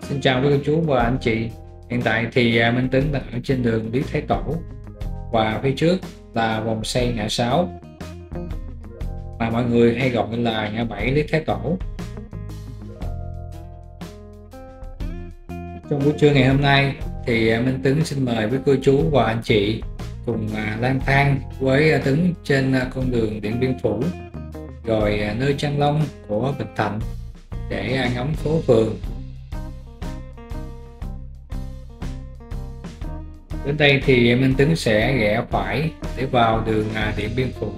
Xin chào quý cô chú và anh chị. Hiện tại thì Minh Tuấn đang ở trên đường Lý Thái Tổ và phía trước là vòng xoay ngã 6 mà mọi người hay gọi là ngã 7 Lý Thái Tổ. Trong buổi trưa ngày hôm nay thì Minh Tuấn xin mời với cô chú và anh chị cùng lang thang với Tuấn trên con đường Điện Biên Phủ, rồi nơi Trang Long của Bình Thạnh để ngắm phố phường. Đến đây thì Minh Tuấn sẽ rẽ phải để vào đường Điện Biên Phủ.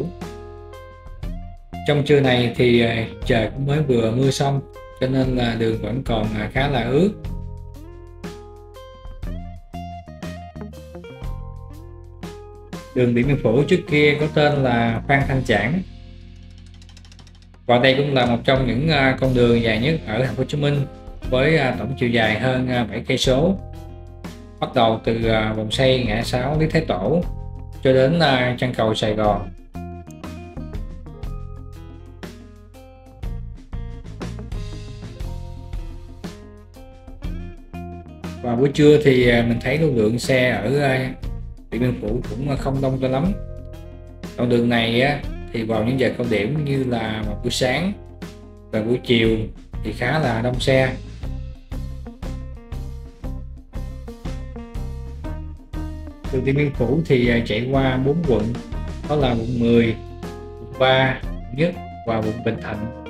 Trong trưa này thì trời cũng mới vừa mưa xong, cho nên là đường vẫn còn khá là ướt. Đường Điện Biên Phủ trước kia có tên là Phan Thanh Trảng, và đây cũng là một trong những con đường dài nhất ở thành phố Hồ Chí Minh với tổng chiều dài hơn 7 cây số, bắt đầu từ vòng xoay ngã 6 Lý Thái Tổ cho đến chân cầu Sài Gòn. Và buổi trưa thì mình thấy lưu lượng xe ở Điện Biên Phủ cũng không đông cho lắm. Đoạn đường này thì vào những giờ cao điểm như là vào buổi sáng và buổi chiều thì khá là đông xe. Đường Điện Biên Phủ thì chạy qua 4 quận, đó là quận 10, quận 3, quận Nhất và quận Bình Thạnh.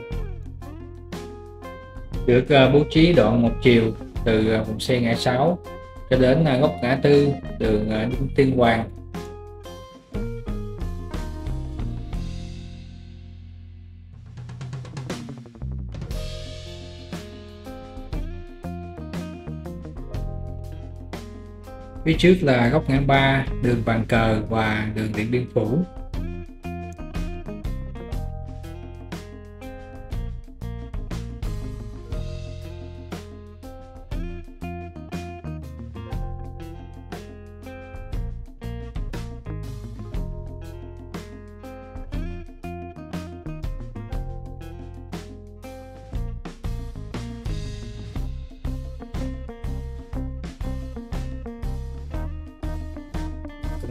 Được bố trí đoạn một chiều từ vòng xoay ngã 6 cho đến góc ngã tư đường Đinh Tiên Hoàng. Phía trước là góc ngã 3 đường Bàn Cờ và đường Điện Biên Phủ.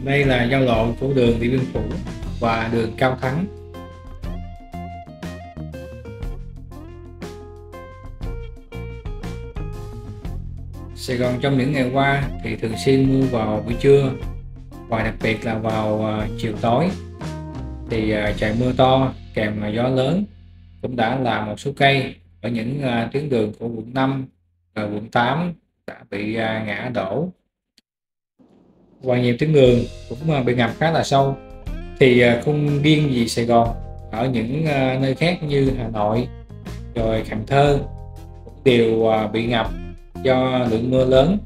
Đây là giao lộ của đường Điện Biên Phủ và đường Cao Thắng. Sài Gòn trong những ngày qua thì thường xuyên mưa vào buổi trưa, và đặc biệt là vào chiều tối thì trời mưa to kèm gió lớn cũng đã làm một số cây ở những tuyến đường của quận 5 và quận 8 đã bị ngã đổ, và nhiều tuyến đường cũng bị ngập khá là sâu. Thì không riêng gì Sài Gòn, ở những nơi khác như Hà Nội rồi Cần Thơ cũng đều bị ngập do lượng mưa lớn.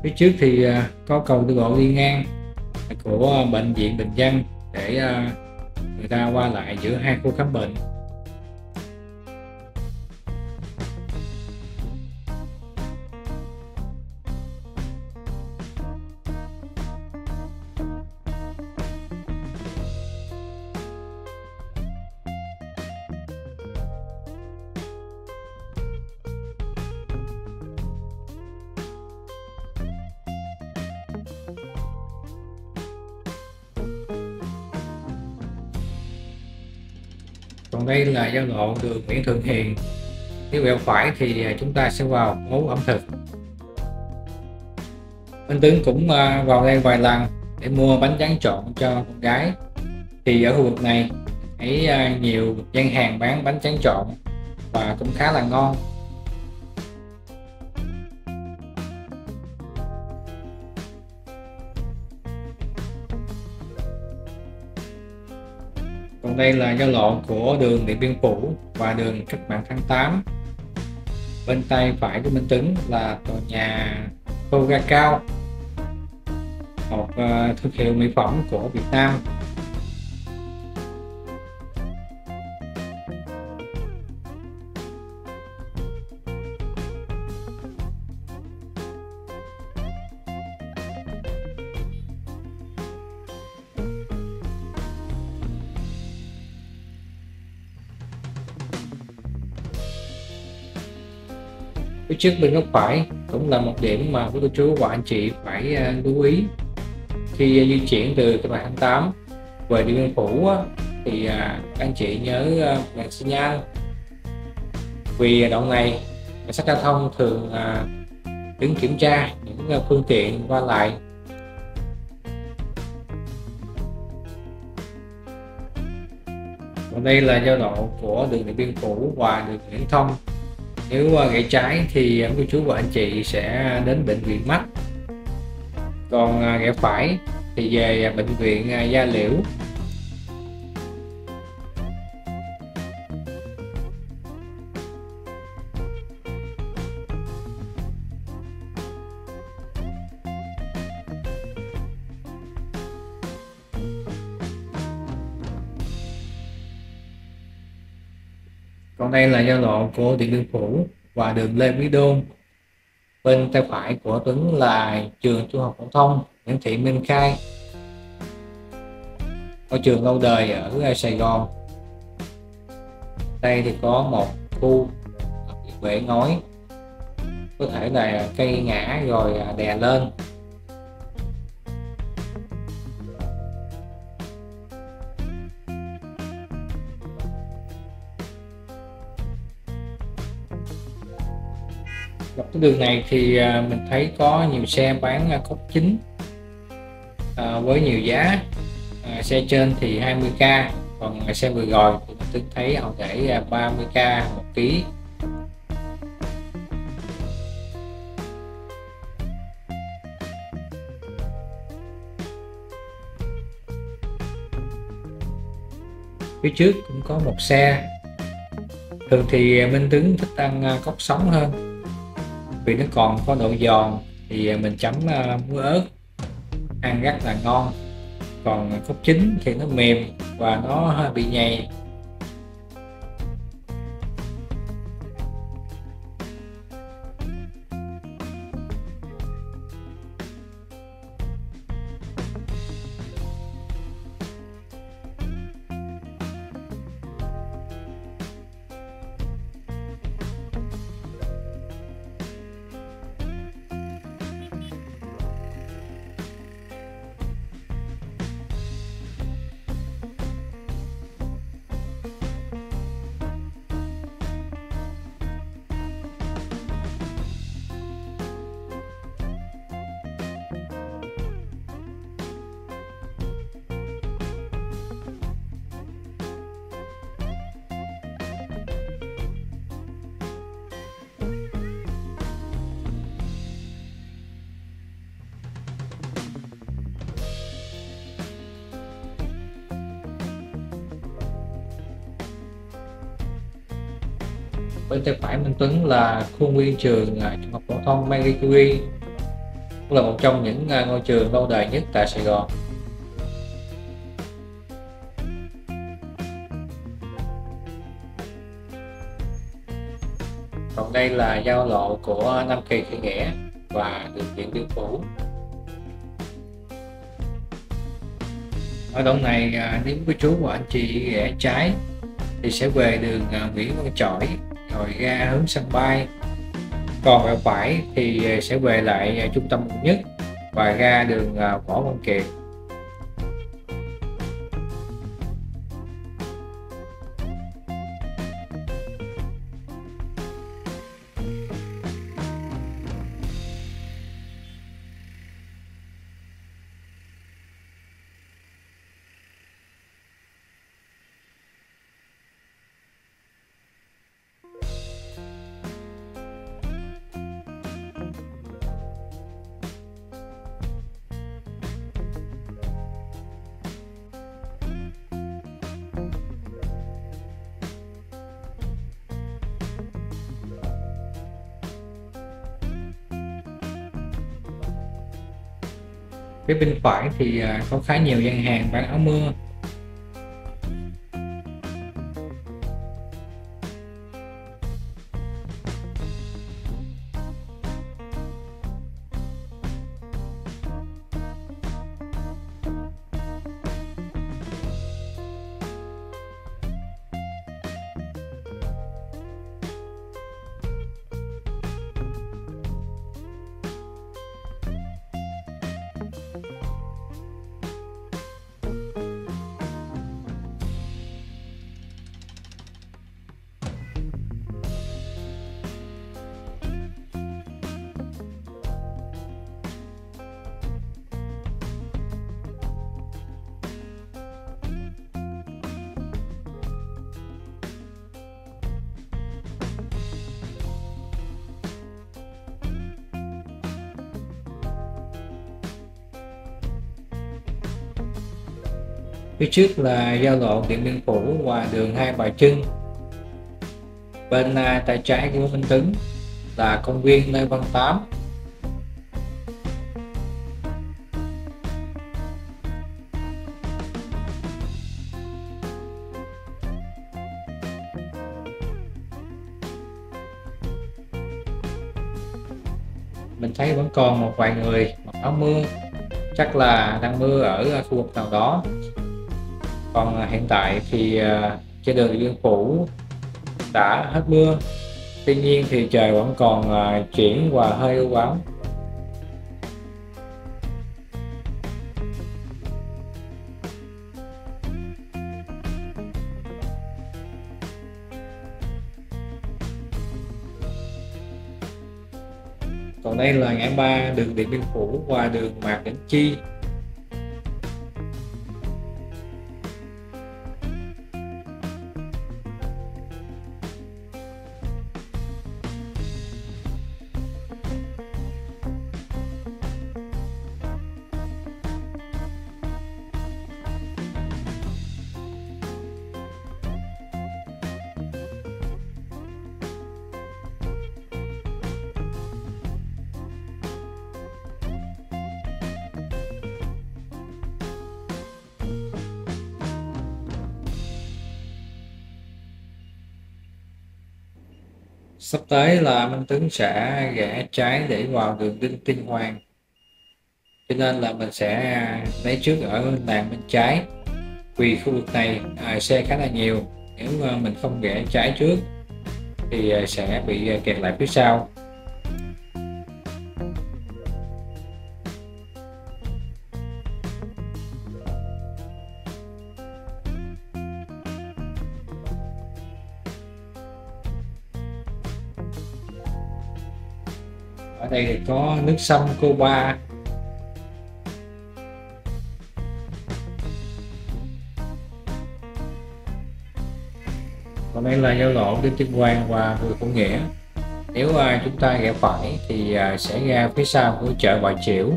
Phía trước thì có cầu đi bộ đi ngang của bệnh viện Bình Dân để người ta qua lại giữa hai khu khám bệnh. Còn đây là giao lộ đường Nguyễn Thượng Hiền. Nếu quẹo phải thì chúng ta sẽ vào phố ẩm thực. Minh Tuấn cũng vào đây vài lần để mua bánh tráng trộn cho con gái. Thì ở khu vực này thấy nhiều gian hàng bán bánh tráng trộn và cũng khá là ngon. Còn đây là giao lộ của đường Điện Biên Phủ và đường Cách mạng tháng 8. Bên tay phải của Minh Tuấn là tòa nhà Toga Cao, một thương hiệu mỹ phẩm của Việt Nam. Phía trước bên góc phải cũng là một điểm mà quý cô chú và anh chị phải lưu ý khi di chuyển từ cái đoạn 28 về Điện Biên Phủ thì anh chị nhớ đèn xi nhan, vì đoạn này cảnh sát giao thông thường đứng kiểm tra những phương tiện qua lại. Còn đây là giao lộ của đường Điện Biên Phủ và đường Nguyễn Thông. Nếu rẽ trái thì cô chú và anh chị sẽ đến bệnh viện mắt, còn rẽ phải thì về bệnh viện Gia Liễu. Còn đây là giao lộ của Điện Biên Phủ và đường Lê Quý Đôn. Bên tay phải của Tuấn là trường trung học phổ thông Nguyễn Thị Minh Khai, ngôi trường lâu đời ở Sài Gòn. Đây thì có một khu bể ngói, có thể là cây ngã rồi đè lên. Dọc cái đường này thì mình thấy có nhiều xe bán cốc chính với nhiều giá. Xe trên thì 20k, còn xe vừa rồi thì mình thấy họ để 30k một ký. Phía trước cũng có một xe. Thường thì Minh Tuấn thích ăn cốc sống hơn, vì nó còn có độ giòn, thì mình chấm muối ớt ăn rất là ngon. Còn cốc chín thì nó mềm và nó hơi bị nhầy. Bên tay phải Minh Tuấn là khuôn viên trường trung học phổ thông Marie Curie, cũng là một trong những ngôi trường lâu đời nhất tại Sài Gòn. Còn đây là giao lộ của Nam Kỳ Khởi Nghĩa và đường Điện Biên Phủ. Ở đoạn này nếu quý chú và anh chị rẽ trái thì sẽ về đường Nguyễn Văn Chỗi rồi ra hướng sân bay, còn rẽ phải thì sẽ về lại trung tâm quận Nhất và ra đường Võ Văn Kiệt. Phía bên phải thì có khá nhiều gian hàng bán áo mưa. Phía trước là giao lộ Điện Biên Phủ và đường Hai Bà Trưng. Bên tay trái của Minh Tuấn là công viên Lê Văn Tám. Mình thấy vẫn còn một vài người mặc áo mưa, chắc là đang mưa ở khu vực nào đó. Còn hiện tại thì trên đường Điện Biên Phủ đã hết mưa, tuy nhiên thì trời vẫn còn chuyển và hơi u ám. Còn đây là ngã ba đường Điện Biên Phủ và đường Mạc Đỉnh Chi. Sắp tới là Minh Tuấn sẽ rẽ trái để vào đường Đinh Tiên Hoàng, cho nên là mình sẽ lấy trước ở làn bên trái, vì khu vực này xe khá là nhiều. Nếu mình không rẽ trái trước thì sẽ bị kẹt lại phía sau. Ở đây thì có nước sông Cô Ba. Còn đây là giao lộ Đinh Tiên Hoàng và Bùi Phụng Nghĩa. Nếu chúng ta rẽ phải thì sẽ ra phía sau của chợ Bà Chiểu.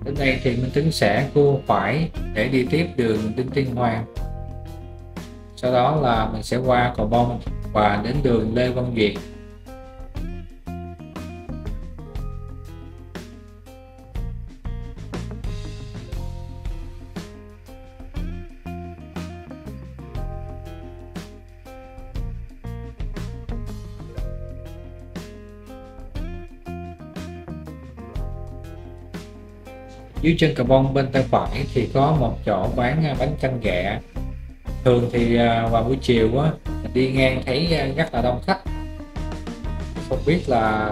Đến đây thì Minh Tuấn sẽ cua phải để đi tiếp đường Đinh Tiên Hoàng. Sau đó là mình sẽ qua cầu Bông và đến đường Lê Văn Duyệt. Dưới chân cầu Bông bên tay phải thì có một chỗ bán bánh canh ghẹ. Thường thì vào buổi chiều á, mình đi ngang thấy rất là đông khách. Không biết là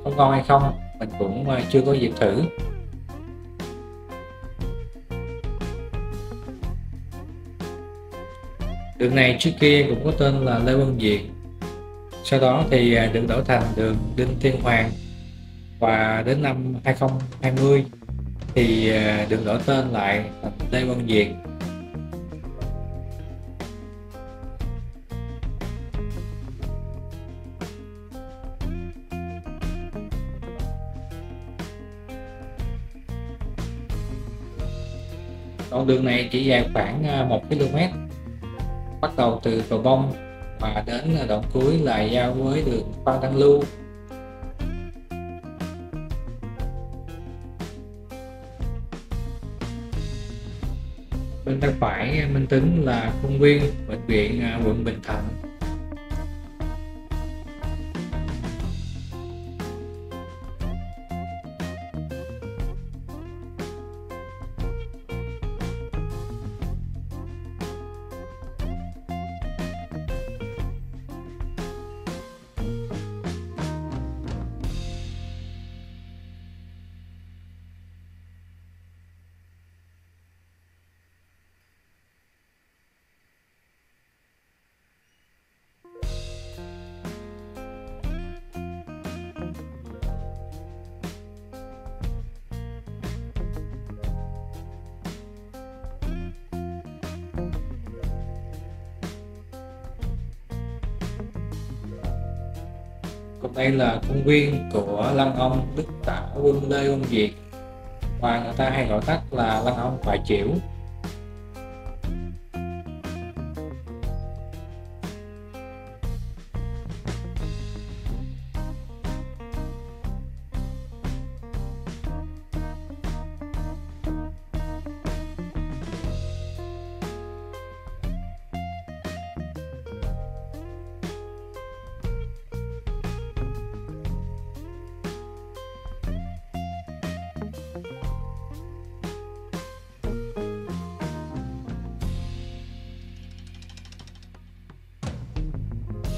có ngon hay không, mình cũng chưa có dịp thử. Đường này trước kia cũng có tên là Lê Văn Duyệt, sau đó thì được đổi thành đường Đinh Tiên Hoàng, và đến năm 2020 thì được đổi tên lại thành Lê Văn Duyệt. Con đường này chỉ dài khoảng 1 km, bắt đầu từ cầu Bông và đến đoạn cuối là giao với đường Phan Đăng Lưu. Bên tay phải Minh Tuấn là khuôn viên bệnh viện quận Bình Thạnh. Còn đây là công viên của Lăng Ông Đức Tả Quân Lê Văn Việt, và người ta hay gọi tắt là Lăng Ông Bà Chiểu.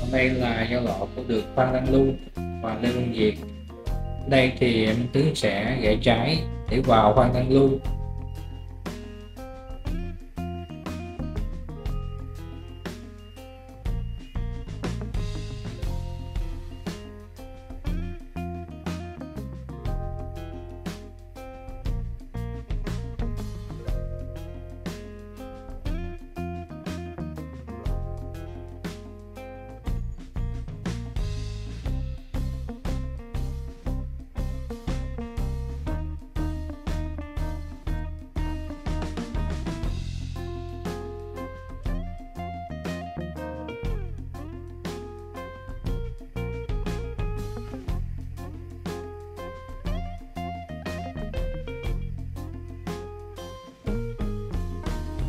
Còn đây là giao lộ của đường Phan Đăng Lưu và Lê Văn Việt. Đây thì Minh Tứ sẽ rẽ trái để vào Phan Đăng Lưu.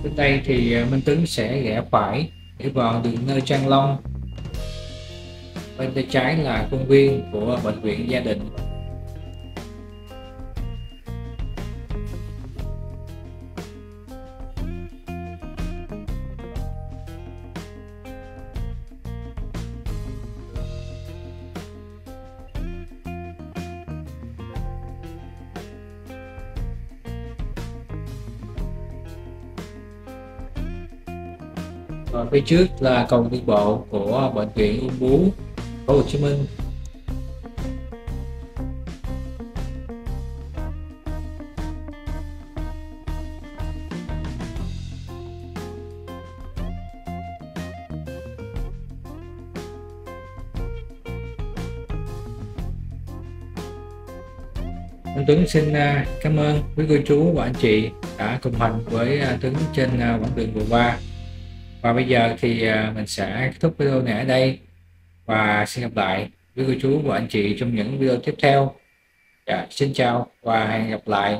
Đến đây thì Minh Tuấn sẽ rẽ phải để vào đường nơi Trang Long. Bên tay trái là công viên của bệnh viện Gia Định. Và phía trước là cầu đi bộ của bệnh viện Ung bướu Thành phố Hồ Chí Minh. Anh Tuấn xin cảm ơn quý cô chú và anh chị đã cùng hành với Tuấn trên quãng đường vừa qua. Và bây giờ thì mình sẽ kết thúc video này ở đây, và xin gặp lại quý cô chú và anh chị trong những video tiếp theo. Dạ, xin chào và hẹn gặp lại.